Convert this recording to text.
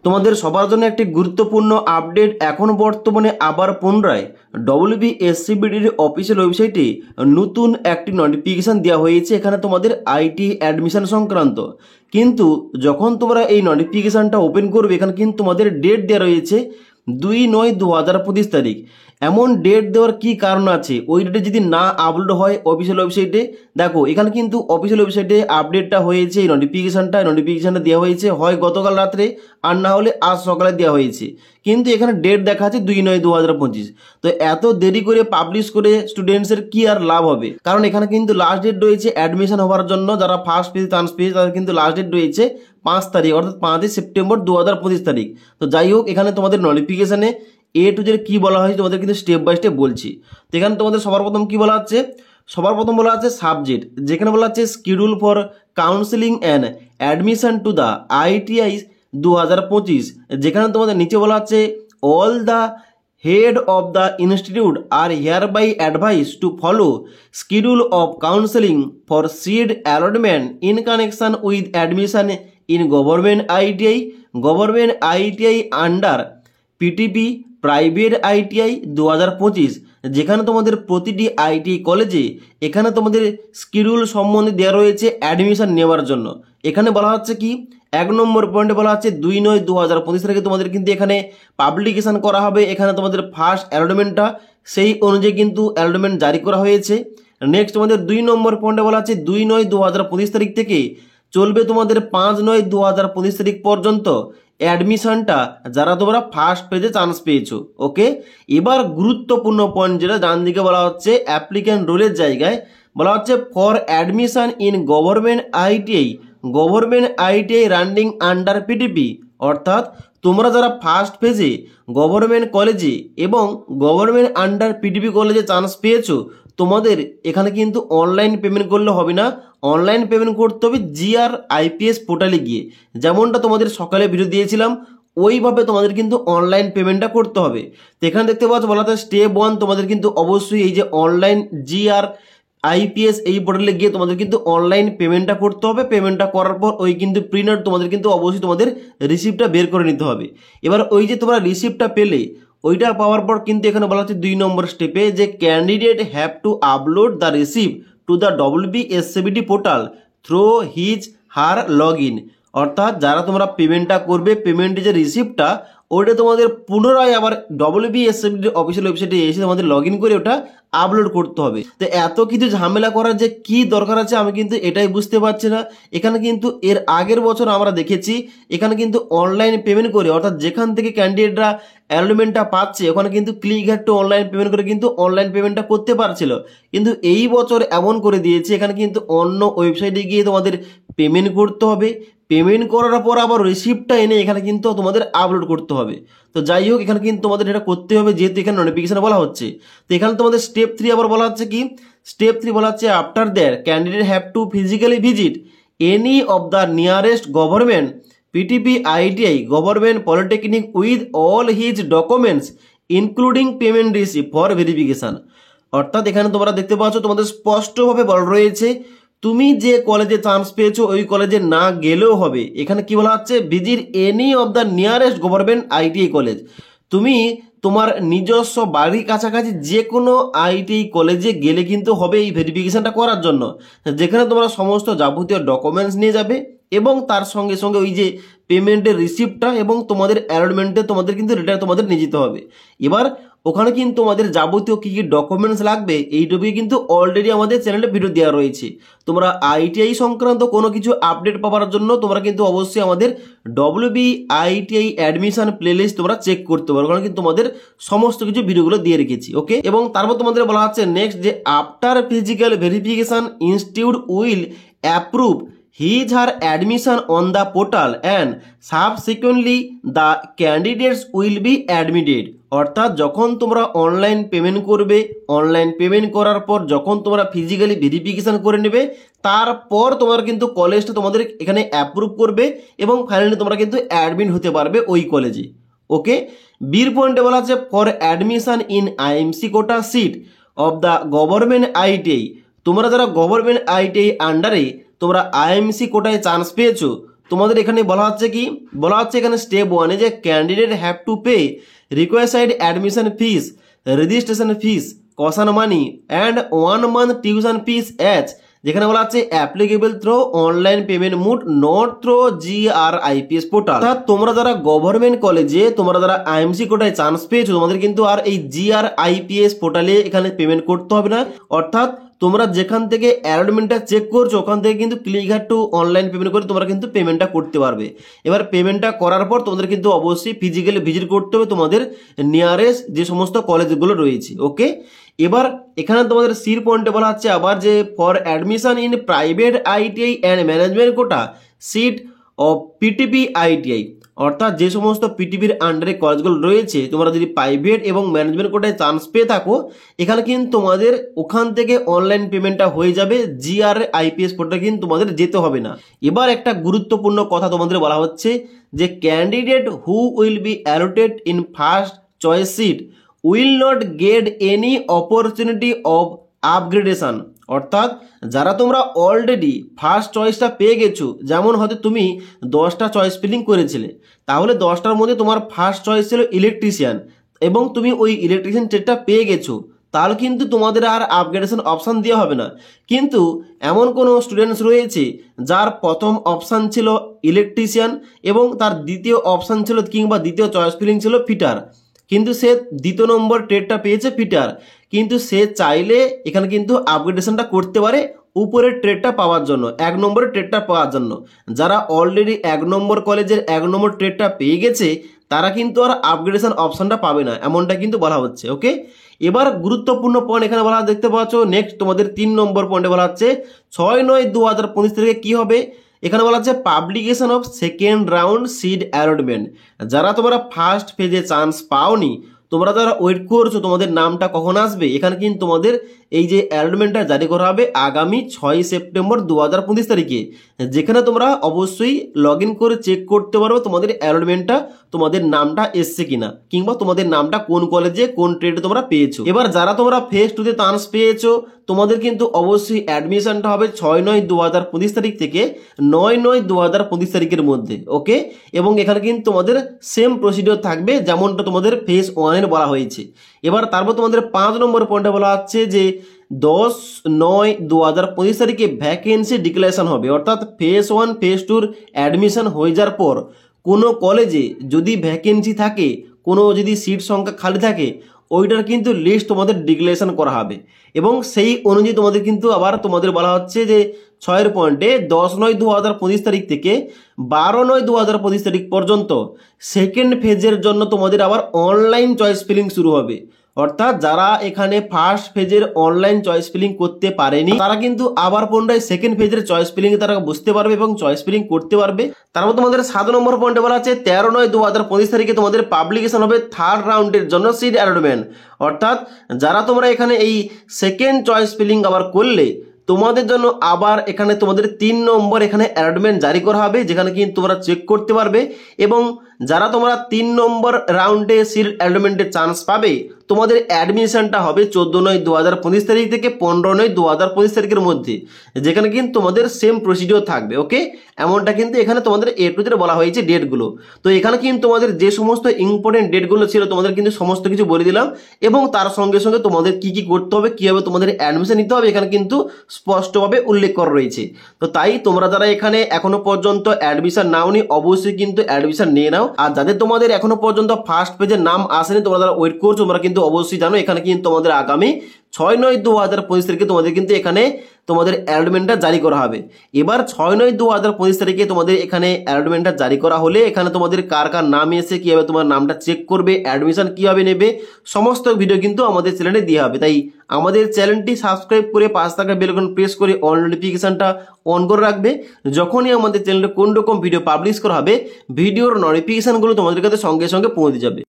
তোমাদের সবার জন্য একটি গুরুত্বপূর্ণ আপডেট। এখন বর্তমানে আবার পুনরায় WBSCBDর অফিসিয়াল ওয়েবসাইটে নতুন একটি নোটিফিকেশান দেওয়া হয়েছে, এখানে তোমাদের আইটি অ্যাডমিশন সংক্রান্ত। কিন্তু যখন তোমরা এই নোটিফিকেশানটা ওপেন করবে, এখানে কিন্তু তোমাদের ডেট দেওয়া রয়েছে 2/9/2025 তারিখ। এমন ডেট দেওয়ার কি কারণ আছে? ওই ডেটে যদি না আপলোড হয় অফিসিয়াল ওয়েবসাইটে, দেখো এখানে কিন্তু অফিসিয়াল ওয়েবসাইটে আপডেটটা হয়েছে, এই নোটিফিকেশানটা দেওয়া হয়েছে হয় গতকাল রাত্রে, আর না হলে আজ সকালে দেওয়া হয়েছে। কিন্তু এখানে ডেট দেখা আছে 2/9/2025। তো এত দেরি করে পাবলিশ করে স্টুডেন্টসের কি আর লাভ হবে? কারণ এখানে কিন্তু লাস্ট ডেট রয়েছে অ্যাডমিশন হওয়ার জন্য, যারা ফার্স্ট পেজ চান্স পেয়েছে তাদের কিন্তু লাস্ট ডেট রয়েছে 5 তারিখ, অর্থাৎ 5 সেপ্টেম্বর 2025 তারিখ। তো যাই হোক, এখানে তোমাদের নোটিফিকেশানে A to Z কি বলা হয়েছে তোমাদের কিন্তু স্টেপ বাই স্টেপ বলছি। তো এখানে তোমাদের সবার প্রথম কি বলা হচ্ছে? সবার প্রথম বলা আছে সাবজেক্ট, যেখানে বলা হচ্ছে schedule for counselling and admission to the ITI 2025, যেখানে তোমাদের নিচে বলা হচ্ছে all the head of the institute are hereby advice to follow schedule of counselling for seat allotment in connection with admission in government ITI under PTP private ITI 2025, যেখানে তোমাদের প্রতিটি ITI কলেজে এখানে তোমাদের শিডিউল সম্বন্ধে দেওয়া রয়েছে admission নেওয়ার জন্য। এখানে বলা হচ্ছে কি, 1 নম্বর পয়েন্টে বলা হচ্ছে 2/9/2025 তারিখে তোমাদের কিন্তু এখানে পাবলিকেশন করা হবে। এখানে তোমাদের ফার্স্ট অ্যালটমেন্টটা সেই অনুযায়ী কিন্তু অ্যালটমেন্ট জারি করা হয়েছে। নেক্সট তোমাদের 2 নম্বর পয়েন্টে বলা হচ্ছে 2/9/2025 তারিখ থেকে চলবে তোমাদের 5/9/2025 তারিখ পর্যন্ত অ্যাডমিশনটা, যারা তোমরা ফার্স্ট পেজে চান্স পেয়েছো। ওকে, এবার গুরুত্বপূর্ণ পয়েন্ট যেটা ডান দিকে বলা হচ্ছে অ্যাপ্লিক্যান্ট রোলের জায়গায় বলা হচ্ছে for admission in government ITI running under PTP, অর্থাৎ তোমরা যারা ফার্স্ট পেজে গভর্নমেন্ট কলেজে এবং গভর্নমেন্ট আন্ডার PTP কলেজে চান্স পেয়েছো, তোমাদের এখানে কিন্তু অনলাইন পেমেন্ট করলে হবে না, অনলাইন পেমেন্ট করতে হবে GRIPS পোর্টালে গিয়ে। যেমনটা তোমাদের সকালে ভিডিও দিয়েছিলাম ওইভাবে তোমাদের কিন্তু অনলাইন পেমেন্টটা করতে হবে। তো এখানে দেখতে পাচ্ছ বলা হচ্ছে স্টেপ 1, তোমাদের কিন্তু অবশ্যই এই যে অনলাইন GRIPS এই পোর্টালে গিয়ে তোমাদের কিন্তু অনলাইন পেমেন্টটা করতে হবে। পেমেন্টটা করার পর ওই কিন্তু প্রিন্ট আউট তোমাদের কিন্তু অবশ্যই তোমাদের রিসিপ্টটা বের করে নিতে হবে। এবার ওই যে তোমরা রিসিপ্টটা পেলে, ওইটা পাওয়ার পর কিন্তু এখানে বলা হচ্ছে 2 নম্বর স্টেপে যে candidate have two upload the receipt to the WBSCBD portal through his her log in, অর্থাৎ যারা তোমরা পেমেন্টটা করবে, পেমেন্টের যে রিসিপ্টটা ওটা তোমাদের পুনরায় আবার WBSCBD অফিসিয়াল ওয়েবসাইটে এসে তোমাদের লগ ইন করে ওটা আপলোড করতে হবে। তো এত কিছু ঝামেলা করার যে কি দরকার আছে আমি কিন্তু এটাই বুঝতে পারছি না। এখানে কিন্তু এর আগের বছর আমরা দেখেছি এখানে কিন্তু অনলাইন পেমেন্ট করে, অর্থাৎ যেখান থেকে ক্যান্ডিডেটরা অ্যালটমেন্টটা পাচ্ছে ওখানে কিন্তু click had to online payment করে কিন্তু অনলাইন পেমেন্টটা করতে পারছিল। কিন্তু এই বছর এমন করে দিয়েছে এখানে কিন্তু অন্য ওয়েবসাইটে গিয়ে তোমাদের পেমেন্ট করতে হবে, পেমেন্ট করার পর আবার রিসিপ্টটা এনে এখানে কিন্তু তোমাদের আপলোড করতে হবে। তো যাই হোক, এখানে কিন্তু তোমাদের এটা করতে হবে যেহেতু এখানে নোটিফিকেশন বলা হচ্ছে। তো এখানে তোমাদের স্টেপ 3 আবার বলা হচ্ছে কি, স্টেপ 3 বলা হচ্ছে after that candidate have two physically visit any of the nearest government PTP ITI government polytechnic with all his documents including payment receipt for verification. অর্থাৎ এখানে তোমরা দেখতে পাচ্ছ তোমাদের স্পষ্টভাবে বলা রয়েছে তুমি যে কলেজে চান্স পেয়েছো ওই কলেজে না গেলেও হবে। এখানে কি বলা হচ্ছে visit any of the nearest government ITI college, তুমি তোমার নিজস্ব বাড়ির কাছাকাছি যে কোনো ITI কলেজে গেলে কিন্তু হবে এই ভেরিফিকেশনটা করার জন্য, যেখানে তোমরা সমস্ত যাবতীয় ডকুমেন্টস নিয়ে যাবে এবং তার সঙ্গে সঙ্গে ওই যে পেমেন্টের রিসিপ্টটা এবং তোমাদের অ্যালটমেন্টে তোমাদের কিন্তু এটা তোমাদের নিয়ে যেতে হবে। এবার ওখানে কিন্তু তোমাদের যাবতীয় কী কী ডকুমেন্টস লাগবে এইটুকুই কিন্তু অলরেডি আমাদের চ্যানেলে ভিডিও দেওয়া রয়েছে। তোমরা ITI সংক্রান্ত কোনো কিছু আপডেট পাওয়ার জন্য তোমরা কিন্তু অবশ্যই আমাদের WBITI অ্যাডমিশন প্লেলিস্ট তোমরা চেক করতে পারো, কারণ কিন্তু তোমাদের সমস্ত কিছু ভিডিওগুলো দিয়ে রেখেছি। ওকে, এবং তারপর তোমাদের বলা হচ্ছে নেক্সট যে after physical verification institute will approve his her admission on the portal and subsequently the candidates will be admitted, অর্থাৎ যখন তোমরা অনলাইন পেমেন্ট করবে, অনলাইন পেমেন্ট করার পর যখন তোমরা ফিজিক্যালি ভেরিফিকেশন করে নেবে তারপর তোমার কিন্তু কলেজটা তোমাদের এখানে অ্যাপ্রুভ করবে এবং ফাইনালি তোমরা কিন্তু অ্যাডমিট হতে পারবে ওই কলেজে। ওকে, বির পয়েন্টে বলা আছে for admission in IMC quota seat of the government ITI, তোমরা যারা গভর্নমেন্ট ITI আন্ডারে তোমরা IMC কোটায় চান্স পেয়েছো তোমাদের এখানে বলা হচ্ছে কি, বলা হচ্ছে এখানে স্টেপ 1 যে candidate have to pay required admission fees, registration fees, caution money and 1 month tuition fees as, যেখানে বলা আছে applicable through online payment mode not through GRIPS portal. অর্থাৎ তোমরা যারা গভর্নমেন্ট কলেজে তোমরা যারা IMC কোটায় চান্স পেয়েছো তোমাদের কিন্তু আর এই GRIPS পোর্টালে এখানে পেমেন্ট করতে হবে না। অর্থাৎ তোমরা যেখান থেকে অ্যালটমেন্টটা চেক করছো ওখান থেকে কিন্তু ক্লিক টু অনলাইন পেমেন্ট করে তোমরা কিন্তু পেমেন্টটা করতে পারবে। এবার পেমেন্টটা করার পর তোমাদের কিন্তু অবশ্যই ফিজিক্যালি ভিজিট করতে হবে তোমাদের নিয়ারেস্ট যে সমস্ত কলেজগুলো রয়েছে। ওকে, এবার এখানে তোমাদের সির পয়েন্টে বলা হচ্ছে আবার যে for admission in private ITI and management quota seat of PTP ITI, অর্থাৎ যে সমস্ত পিটিপির আন্ডারে কলেজগুলো রয়েছে তোমরা যদি প্রাইভেট এবং ম্যানেজমেন্ট কোটায় চান্স পেয়ে থাকো এখানে কিন্তু তোমাদের ওখান থেকে অনলাইন পেমেন্টটা হয়ে যাবে, GRIPS পোর্টালে কিন্তু তোমাদের যেতে হবে না। এবার একটা গুরুত্বপূর্ণ কথা তোমাদের বলা হচ্ছে যে candidate who will be allotted in first choice seat will not get any opportunity of upgradation, অর্থাৎ যারা তোমরা অলরেডি ফার্স্ট চয়েসটা পেয়ে গেছো, যেমন হয়তো তুমি 10টা চয়েস ফিলিং করেছিলে তাহলে 10টার মধ্যে তোমার ফার্স্ট চয়েস ছিল ইলেকট্রিশিয়ান এবং তুমি ওই ইলেকট্রিশিয়ান ট্রেডটা পেয়ে গেছো, তাহলে কিন্তু তোমাদের আর আপগ্রেডেশন অপশান দেওয়া হবে না। কিন্তু এমন কোনো স্টুডেন্টস রয়েছে যার প্রথম অপশান ছিল ইলেকট্রিশিয়ান এবং তার দ্বিতীয় অপশান ছিল কিংবা দ্বিতীয় চয়েস ফিলিং ছিল ফিটার, কিন্তু সে দ্বিতীয় নম্বর ট্রেডটা পেয়েছে ফিটার, কিন্তু সে চাইলে এখানে কিন্তু আপগ্রেডেশনটা করতে পারে উপরের ট্রেডটা পাওয়ার জন্য, 1 নম্বরের ট্রেডটা পাওয়ার জন্য। যারা অলরেডি 1 নম্বর কলেজের 1 নম্বর ট্রেডটা পেয়ে গেছে তারা কিন্তু আর আপগ্রেডেশন অপশনটা পাবে না, এমনটা কিন্তু বলা হচ্ছে। ওকে, এবার গুরুত্বপূর্ণ পয়েন্ট এখানে বলা দেখতে পাচ্ছ নেক্সট তোমাদের 3 নম্বর পয়েন্টে বলা হচ্ছে 6/9/2025 তারিখে কি হবে। এখানে বলা হচ্ছে publication of second round seat allotment, যারা তোমরা ফার্স্ট ফেজে চান্স পাওনি তোমরা যারা ওয়েট করছো তোমাদের নামটা কখন আসবে, এখানে কিন্তু তোমাদের এই যে অ্যালটমেন্টটা জারি করা হবে আগামী 6 সেপ্টেম্বর 2025 তারিখে, যেখানে তোমরা অবশ্যই লগ ইন করে চেক করতে পারো তোমাদের অ্যালটমেন্টটা তোমাদের নামটা এসছে কিনা কিংবা তোমাদের নামটা কোন কলেজে কোন ট্রেডে তোমরা পেয়েছো। এবার যারা তোমরা ফেজ 2তে চান্স পেয়েছো তোমাদের কিন্তু অবশ্যই অ্যাডমিশনটা হবে 6/9/2025 তারিখ থেকে 9/9/2025 তারিখের মধ্যে। ওকে, এবং এখানে কিন্তু তোমাদের সেম প্রসিডিওর থাকবে যেমনটা তোমাদের ফেজ 1 বলা হয়েছে। এবার তারপর তোমাদের 5 নম্বর পয়েন্টে বলা হচ্ছে যে 10/9/2025 তারিখে ভ্যাকেন্সি ডিক্লারেশন হবে, অর্থাৎ ফেজ 1 ফেজ 2 অ্যাডমিশন হয়ে যাওয়ার পর কোনো কলেজে যদি ভ্যাকেন্সি থাকে, কোনো যদি সিট সংখ্যা খালি থাকে ওইটার কিন্তু লিস্ট তোমাদের ডিক্লারেশন করা হবে এবং সেই অনুযায়ী তোমাদের কিন্তু আবার তোমাদের বলা হচ্ছে যে 6 পয়েন্টে 10/9/2025 তারিখ থেকে 12/9/2025 তারিখ পর্যন্ত সেকেন্ড ফেজের জন্য তোমাদের আবার অনলাইন চয়েস ফিলিং শুরু হবে। অর্থাৎ যারা এখানে ফার্স্ট ফেজের অনলাইন চয়েস ফিলিং করতে পারেনি তারা কিন্তু আবার পুনরায় সেকেন্ড ফেজের চয়েস ফিলিং তারা বুঝতে পারবে এবং চয়েস ফিলিং করতে পারবে। তারপর তোমাদের 7 নম্বর পয়েন্টে বলা আছে 13/9/2025 তারিখে তোমাদের পাবলিকেশন হবে থার্ড রাউন্ডের জন্য সিট অ্যালটমেন্ট, অর্থাৎ যারা তোমরা এখানে এই সেকেন্ড চয়েস ফিলিং আবার করলে তোমাদের জন্য আবার এখানে তোমাদের 3 নম্বর এখানে অ্যালটমেন্ট জারি করা হবে, যেখানে কিন্তু তোমরা চেক করতে পারবে এবং যারা তোমরা 3 নম্বর রাউন্ডে সিট অ্যালটমেন্টের চান্স পাবে তোমাদের অ্যাডমিশনটা হবে 14/9/2025 তারিখ থেকে 15/9/2025 তারিখের মধ্যে, যেখানে কিন্তু তোমাদের সেম প্রসিডিওর থাকবে। ওকে, এমনটা কিন্তু এখানে তোমাদের A to Z বলা হয়েছে ডেটগুলো। তো এখানে কিন্তু তোমাদের যে সমস্ত ইম্পর্টেন্ট ডেটগুলো ছিল তোমাদের কিন্তু সমস্ত কিছু বলে দিলাম এবং তার সঙ্গে সঙ্গে তোমাদের কি কি করতে হবে, কীভাবে তোমাদের অ্যাডমিশন নিতে হবে এখানে কিন্তু স্পষ্টভাবে উল্লেখ করা রয়েছে। তো তাই তোমরা যারা এখানে এখনো পর্যন্ত অ্যাডমিশন নাওনি অবশ্যই কিন্তু অ্যাডমিশন নিয়ে নাও, আর যাদের তোমাদের এখনো পর্যন্ত ফার্স্ট পেজের নাম আসেনি তোমরা যারা ওয়েট করছো তোমরা কিন্তু অবশ্যই জানো এখানে কিন্তু তোমাদের আগামী 6/9/2025 তারিখে তোমাদের কিন্তু এখানে তোমাদের অ্যালটমেন্টটা জারি করা হবে। এবার 6/9/2025 তারিখে তোমাদের এখানে অ্যালটমেন্টটা জারি করা হলে এখানে তোমাদের কার কার নাম এসে কীভাবে তোমার নামটা চেক করবে, অ্যাডমিশন কীভাবে নেবে সমস্ত ভিডিও কিন্তু আমাদের চ্যানেলে দেওয়া হবে। তাই আমাদের চ্যানেলটি সাবস্ক্রাইব করে পাশে থাকা বেল আইকন প্রেস করে অল নোটিফিকেশনটা অন করে রাখবে, যখনই আমাদের চ্যানেলে কোন রকম ভিডিও পাবলিশ করা হবে ভিডিওর নোটিফিকেশনগুলো তোমাদের কাছে সঙ্গে সঙ্গে পৌঁছে যাবে।